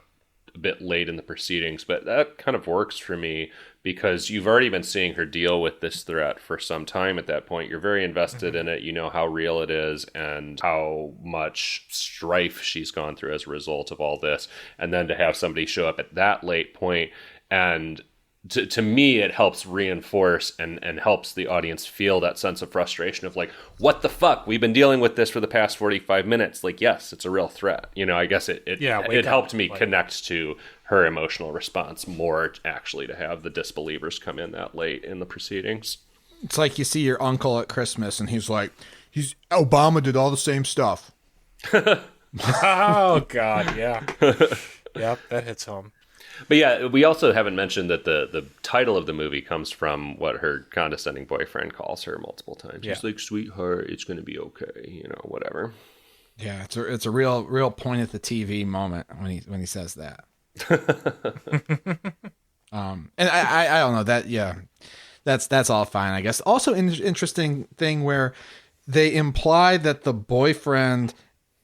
a bit late in the proceedings, but that kind of works for me because you've already been seeing her deal with this threat for some time at that point. You're very invested in it. You know how real it is and how much strife she's gone through as a result of all this. And then to have somebody show up at that late point, and to me, it helps reinforce and helps the audience feel that sense of frustration of like, what the fuck? We've been dealing with this for the past 45 minutes. Like, yes, it's a real threat. I guess it helped me connect to her emotional response more, actually, to have the disbelievers come in that late in the proceedings. It's like you see your uncle at Christmas and he's like, Obama did all the same stuff. Oh, God, yeah. Yep, that hits home. But yeah, we also haven't mentioned that the title of the movie comes from what her condescending boyfriend calls her multiple times. Yeah. He's like, "Sweetheart, it's going to be okay," whatever. Yeah, it's a real point at the TV moment when he says that. And I don't know that. Yeah, that's all fine, I guess. Also, interesting thing where they imply that the boyfriend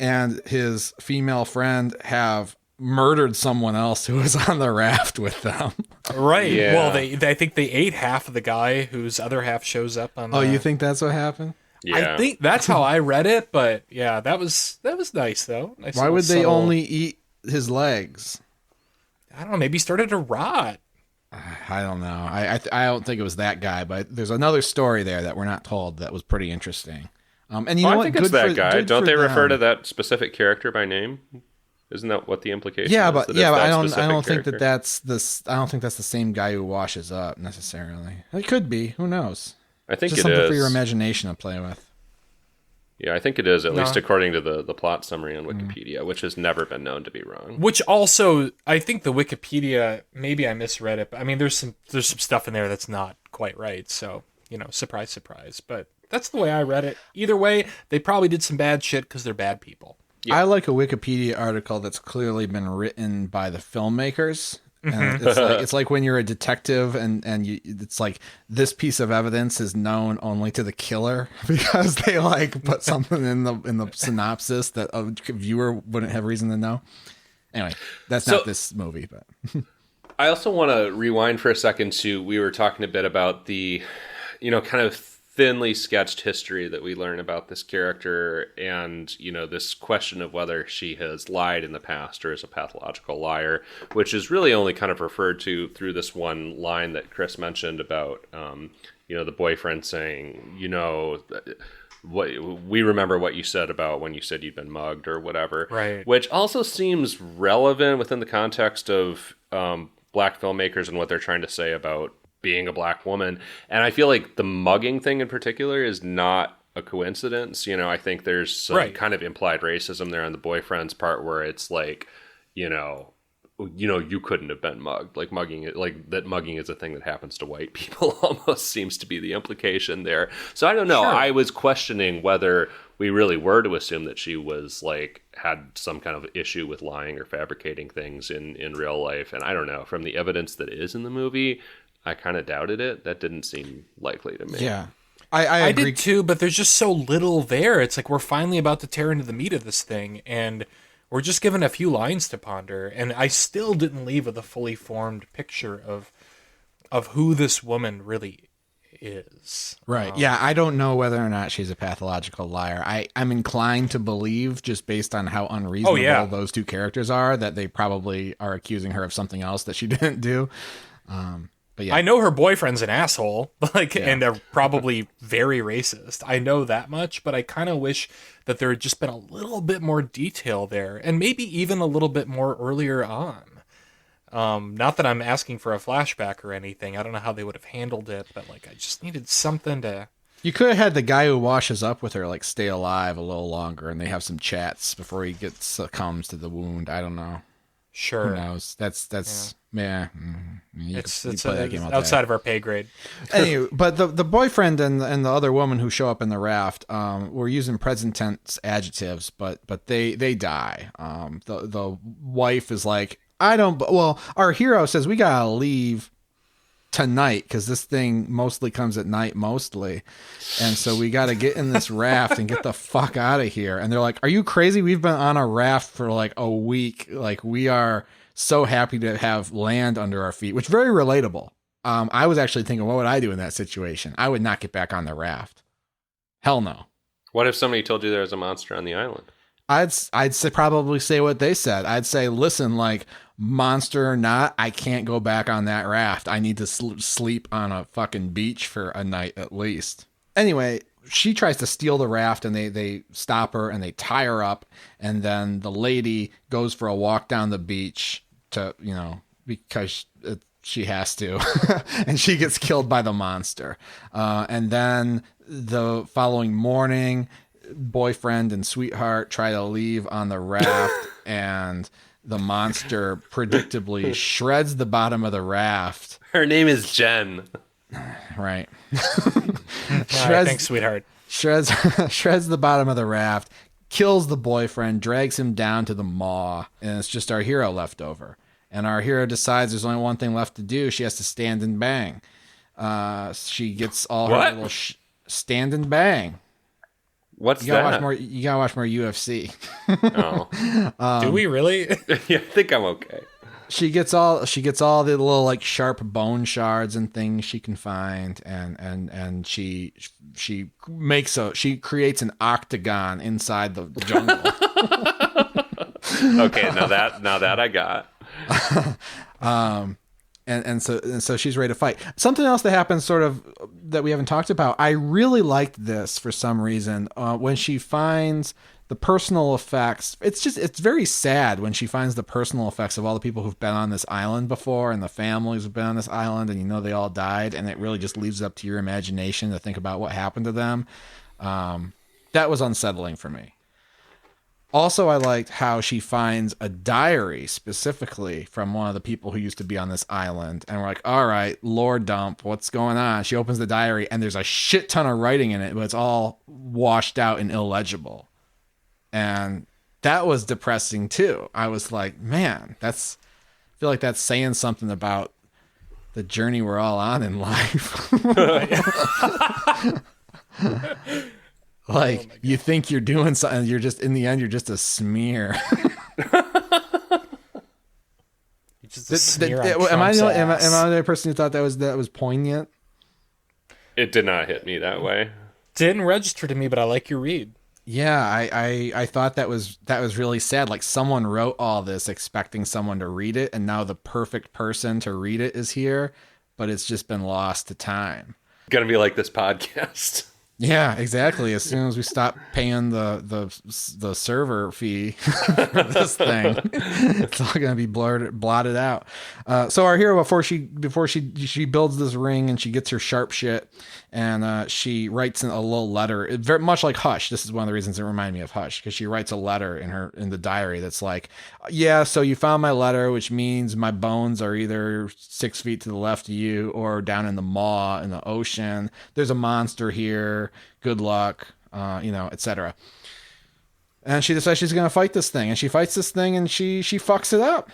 and his female friend have murdered someone else who was on the raft with them. Right. Yeah. Well, I think they ate half of the guy whose other half shows up on. Oh, you think that's what happened? Yeah. I think that's how I read it, but yeah, that was nice though. Nice. Why would they only eat his legs? I don't know. Maybe he started to rot. I don't know. I don't think it was that guy, but there's another story there that we're not told that was pretty interesting. And you know I what? think it's Good that guy. good Don't for they refer them. to that specific character by name? Isn't that what the implication Yeah, is? but That it's yeah, but that I don't specific think character? I don't think that's the same guy who washes up necessarily. It could be. Who knows? I think Just it something for your is. imagination to play with. Yeah, I think it is, at No. least according to the plot summary on Wikipedia, which has never been known to be wrong. Which also, I think the Wikipedia, maybe I misread it, but I mean, there's some stuff in there that's not quite right. So, surprise, surprise. But that's the way I read it. Either way, they probably did some bad shit because they're bad people. Yeah. I like a Wikipedia article that's clearly been written by the filmmakers. And it's like when you're a detective and it's like this piece of evidence is known only to the killer because they put something in the synopsis that a viewer wouldn't have reason to know. Anyway, that's not this movie, but I also want to rewind for a second to, we were talking a bit about the, kind of thinly sketched history that we learn about this character and, this question of whether she has lied in the past or is a pathological liar, which is really only kind of referred to through this one line that Chris mentioned about, the boyfriend saying, what we remember what you said about when you said you'd been mugged or whatever. Right. Which also seems relevant within the context of black filmmakers and what they're trying to say about being a black woman. And I feel like the mugging thing in particular is not a coincidence. I think there's some kind of implied racism there on the boyfriend's part where it's like, you couldn't have been mugged. Like mugging is a thing that happens to white people almost seems to be the implication there. So I don't know. Sure. I was questioning whether we really were to assume that she was had some kind of issue with lying or fabricating things in real life. And I don't know, from the evidence that is in the movie, I kind of doubted it. That didn't seem likely to me. yeah. I agree. did too, but there's just so little there. It's like we're finally about to tear into the meat of this thing, and we're just given a few lines to ponder. And I still didn't leave with a fully formed picture of who this woman really is. Right. Yeah, I don't know whether or not she's a pathological liar. I'm inclined to believe, just based on how unreasonable those two characters are, that they probably are accusing her of something else that she didn't do. But yeah. I know her boyfriend's an asshole, and they're probably very racist. I know that much, but I kind of wish that there had just been a little bit more detail there, and maybe even a little bit more earlier on. Not that I'm asking for a flashback or anything. I don't know how they would have handled it, but I just needed something to. You could have had the guy who washes up with her stay alive a little longer, and they have some chats before he succumbs to the wound. I don't know. Sure. Who knows? That's yeah. It's outside of our pay grade. Anyway, but the boyfriend and the other woman who show up in the raft, were using present tense adjectives, but they die. The wife is like, our hero says we gotta leave tonight because this thing mostly comes at night mostly, and so we got to get in this raft and get the fuck out of here. And they're like, are you crazy? We've been on a raft for a week. We are so happy to have land under our feet, which very relatable. I was actually thinking, what would I do in that situation? I would not get back on the raft. Hell no. What if somebody told you there was a monster on the island? I'd probably say what they said. I'd say, listen, monster or not, I can't go back on that raft. I need to sleep on a fucking beach for a night at least. Anyway, she tries to steal the raft and they stop her and they tie her up. And then the lady goes for a walk down the beach to, because she has to. And she gets killed by the monster. And then the following morning, boyfriend and sweetheart try to leave on the raft and the monster predictably shreds the bottom of the raft. Her name is Jen. Right. Thanks, sweetheart. Shreds the bottom of the raft, kills the boyfriend, drags him down to the maw, and it's just our hero left over. And our hero decides there's only one thing left to do. She has to stand and bang. She gets all her little stand and bang. What's you gotta that? You gotta watch more UFC. Oh. Do we really? Yeah, I think I'm okay. She gets all the little like sharp bone shards and things she can find, and she creates an octagon inside the jungle. Okay, now that I got. And so she's ready to fight. Something else that happens sort of that we haven't talked about. I really liked this for some reason. When she finds the personal effects, it's very sad when she finds the personal effects of all the people who've been on this island before and the families who've been on this island, and they all died, and it really just leaves it up to your imagination to think about what happened to them. That was unsettling for me. Also, I liked how she finds a diary specifically from one of the people who used to be on this island. And we're like, all right, lore dump, what's going on? She opens the diary and there's a shit ton of writing in it, but it's all washed out and illegible. And that was depressing too. I was like, man, I feel like that's saying something about the journey we're all on in life. Like, you think you're doing something, you're just, in the end, you're just a smear. You're just a smear on am I Trump's the ass. only person who thought that was poignant? It did not hit me that way. Didn't register to me, but I like your read. Yeah, I thought that was really sad. Like, someone wrote all this expecting someone to read it, and now the perfect person to read it is here, but it's just been lost to time. Gonna be like this podcast. Yeah, exactly. As soon as we stop paying the server fee for this thing, it's all going to be blotted out. So our hero, before she builds this ring and she gets her sharp shit, and she writes a little letter, very much like Hush. This is one of the reasons it reminded me of Hush, because she writes a letter in the diary that's like, yeah, so you found my letter, which means my bones are either 6 feet to the left of you or down in the maw in the ocean. There's a monster here. Good luck, etc. And she decides she's going to fight this thing, and she fights this thing, and she fucks it up.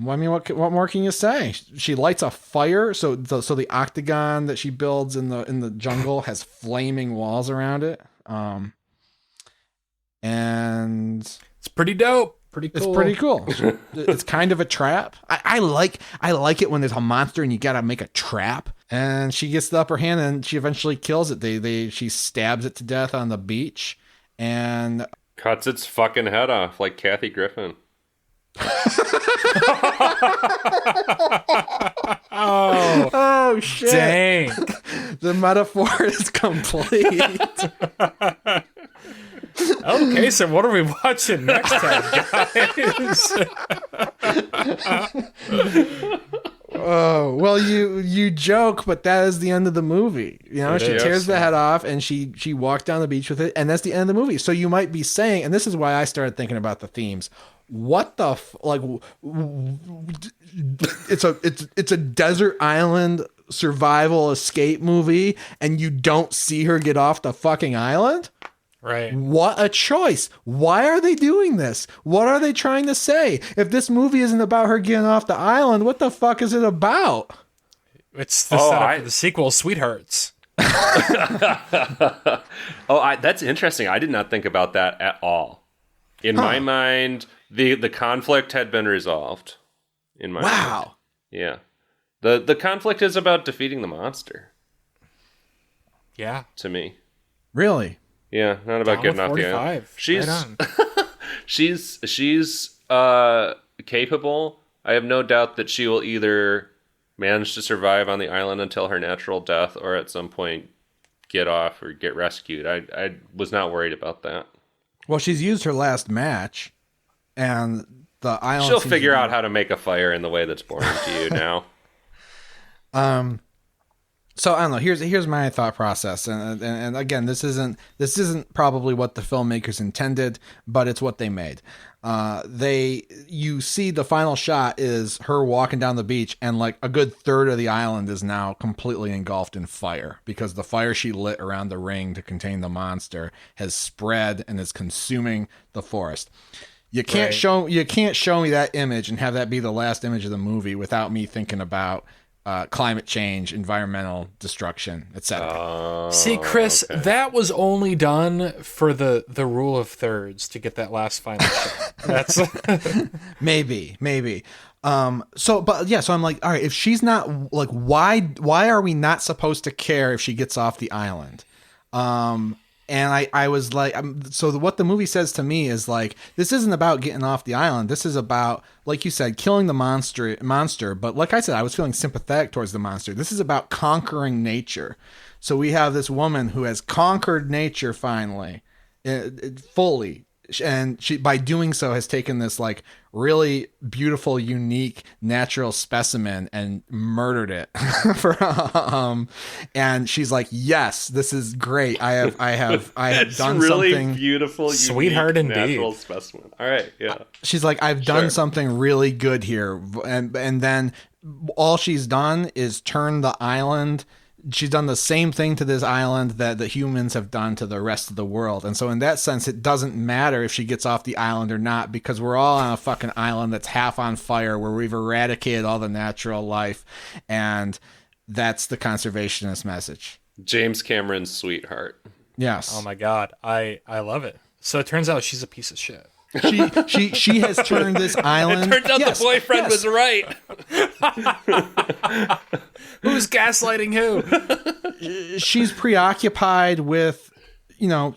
I mean, what more can you say? She lights a fire, so the octagon that she builds in the jungle has flaming walls around it, and It's pretty dope. Pretty cool. it's pretty cool. It's kind of a trap. I like it when there's a monster and you gotta make a trap. And she gets the upper hand and she eventually kills it. She stabs it to death on the beach and Cuts its fucking head off like Kathy Griffin. oh shit! Dang. The metaphor is complete. Okay, so what are we watching next time, guys? Oh, well, you joke, but that is the end of the movie. She tears the head off and she walked down the beach with it, and that's the end of the movie. So you might be saying, and this is why I started thinking about the themes. What the it's a desert island survival escape movie, and you don't see her get off the fucking island? Right. What a choice. Why are they doing this? What are they trying to say? If this movie isn't about her getting off the island, what the fuck is it about? It's the setup for the sequel, Sweethearts. That's interesting. I did not think about that at all. In my mind, the conflict had been resolved. In my mind. Yeah. The conflict is about defeating the monster. Yeah. To me. Really? Yeah, not about getting off the island. She's capable. I have no doubt that she will either manage to survive on the island until her natural death, or at some point get off or get rescued. I was not worried about that. Well, she's used her last match, and the island. She'll figure out how to make a fire in the way that's boring to you now. So I don't know. Here's my thought process, and again, this isn't probably what the filmmakers intended, but it's what they made. You see the final shot is her walking down the beach, and like a good third of the island is now completely engulfed in fire because the fire she lit around the ring to contain the monster has spread and is consuming the forest. You can't show me that image and have that be the last image of the movie without me thinking about climate change, environmental destruction, etc. See, Chris, that was only done for the rule of thirds to get that last final shot. That's maybe. So I'm like, all right, if she's not like, why are we not supposed to care if she gets off the island? And I was like, what the movie says to me is like, this isn't about getting off the island. This is about, like you said, killing the monster. But like I said, I was feeling sympathetic towards the monster. This is about conquering nature. So we have this woman who has conquered nature finally, fully. And she, by doing so, has taken this like really beautiful, unique, natural specimen and murdered it. And she's like, "Yes, this is great. I have done really something beautiful, sweetheart unique, indeed. natural specimen." All right, yeah. She's like, "I've done something really good here," and then all she's done is turn the island. She's done the same thing to this island that the humans have done to the rest of the world. And so in that sense, it doesn't matter if she gets off the island or not, because we're all on a fucking island that's half on fire where we've eradicated all the natural life. And that's the conservationist message. James Cameron's sweetheart. Yes. Oh my God. I love it. So it turns out she's a piece of shit. She has turned this island. It turns out the boyfriend was right. Who's gaslighting who? She's preoccupied with,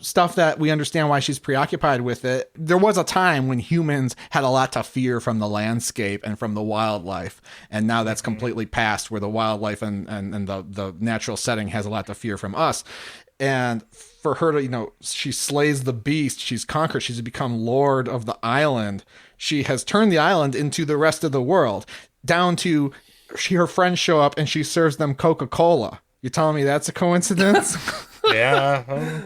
stuff that we understand why she's preoccupied with it. There was a time when humans had a lot to fear from the landscape and from the wildlife. And now that's completely past, where the wildlife and the natural setting has a lot to fear from us. And for her to, she slays the beast. She's conquered. She's become lord of the island. She has turned the island into the rest of the world, down to her friends show up and she serves them Coca-Cola. You telling me that's a coincidence? Yeah.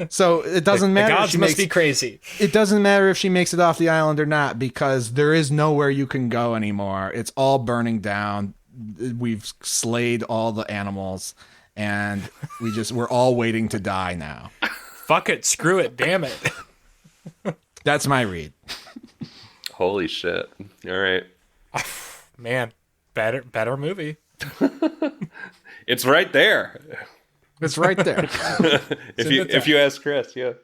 So it doesn't matter. The gods must be crazy. It doesn't matter if she makes it off the island or not, because there is nowhere you can go anymore. It's all burning down. We've slayed all the animals. And we're all waiting to die now. Fuck it. Screw it. Damn it. That's my read. Holy shit. All right. Man, better movie. It's right there. It's right there. if you ask Chris, yeah.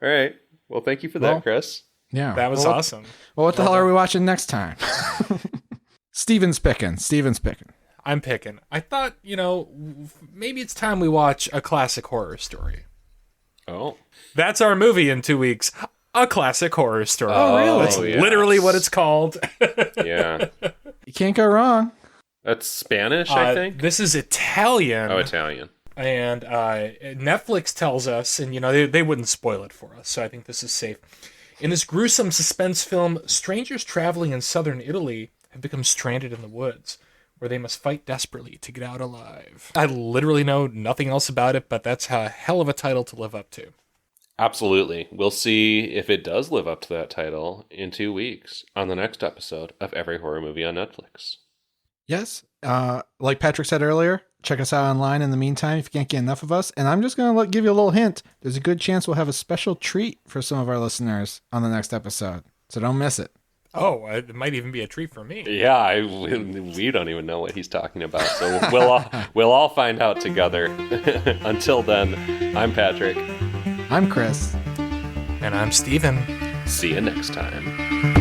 All right. Well, thank you for that, Chris. Yeah. That was awesome. Well, what the hell are we watching next time? Steven's picking. I'm picking. I thought, maybe it's time we watch a classic horror story. Oh. That's our movie in 2 weeks. A classic horror story. Oh, really? That's literally what it's called. Yeah. You can't go wrong. That's Spanish, I think. This is Italian. Oh, Italian. And Netflix tells us, and they wouldn't spoil it for us, so I think this is safe. In this gruesome suspense film, strangers traveling in southern Italy have become stranded in the woods, where they must fight desperately to get out alive. I literally know nothing else about it, but that's a hell of a title to live up to. Absolutely. We'll see if it does live up to that title in 2 weeks on the next episode of Every Horror Movie on Netflix. Yes. Like Patrick said earlier, check us out online in the meantime if you can't get enough of us. And I'm just going to give you a little hint. There's a good chance we'll have a special treat for some of our listeners on the next episode. So don't miss it. Oh, it might even be a treat for me. Yeah, we don't even know what he's talking about. So we'll all find out together. Until then, I'm Patrick. I'm Chris. And I'm Steven. See you next time.